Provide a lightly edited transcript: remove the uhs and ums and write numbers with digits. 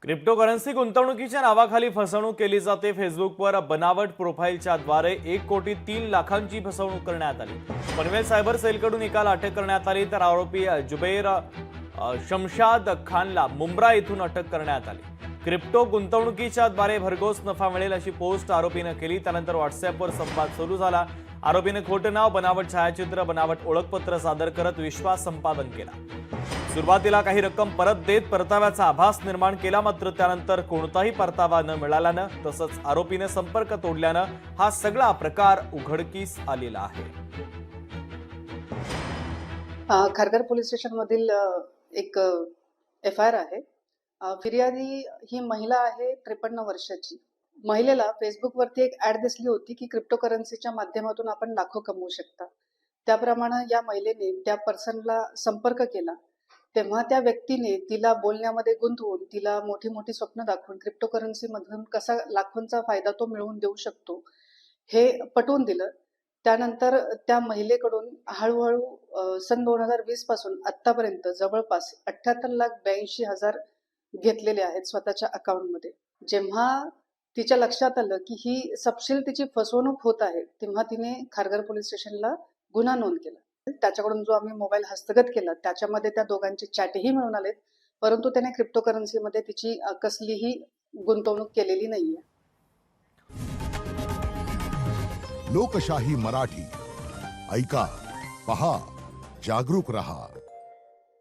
Cryptocurrency गुंतवणुकीच्या नावाखाली फसवणूक केली जाते। फेसबुकवर बनावट प्रोफाईलच्या द्वारे 1,03,00,000ची फसवणूक करण्यात आली। पनवेल सायबर सेलकडून एकाला अटक करण्यात आली, तर आरोपी जुबैर शमशाद खानला मुंब्रा येथून अटक करण्यात आली। क्रिप्टो गुंतवणुकीच्या द्वारे भरघोस नफा मिळेल अशी पोस्ट आरोपीने केली। त्यानंतर व्हॉट्सअॅपवर संवाद सुरू झाला। आरोपीने खोटे नाव, बनावट छायाचित्र, बनावट ओळखपत्र सादर करत विश्वास संपादन केला। सुरुवातीला काही रक्कम परत देत परताव्याचा आभास निर्माण केला, मात्र त्यानंतर कोणताही परतावा न मिळाल्यानं तसंच आरोपीने संपर्क तोडल्यानं हा सगळा प्रकार उघडकीस आलेला आहे। खारघर पोलीस स्टेशन मधील एक FIR आहे। फिर्यादी ही महिला आहे, 53 वर्षाची। महिलेला फेसबुकवरती एक ऍड दिसली होती की क्रिप्टोकरन्सीच्या माध्यमातून आपण लाखो कमवू शकता। त्याप्रमाणे या महिलेने त्या पर्सनला संपर्क केला, तेव्हा त्या व्यक्तीने तिला बोलण्यामध्ये गुंतवून तिला मोठी मोठी स्वप्न दाखवून क्रिप्टोकरन्सी मधून कसा लाखोंचा फायदा तो मिळवून देऊ शकतो हे पटवून दिलं। त्यानंतर त्या महिलेकडून हळूहळू सन 2020 पासून आतापर्यंत जवळपास 78,82,000 घेतलेले आहेत स्वतःच्या अकाउंटमध्ये। जेव्हा तिच्या लक्षात आलं की ही सपशेल तिची फसवणूक होत आहे, तेव्हा तिने खारघर पोलीस स्टेशनला गुन्हा नोंद केला। त्याच्याकडून जो आम्ही मोबाईल हस्तगत केला त्याच्यामध्ये त्या दोघांची चॅटही मिळून आलेत, परंतु त्याने क्रिप्टोकरन्सीमध्ये तिची कसलीही गुंतवणूक केलेली नाहीये। लोकशाही मराठी ऐका, पहा, जागरूक रहा।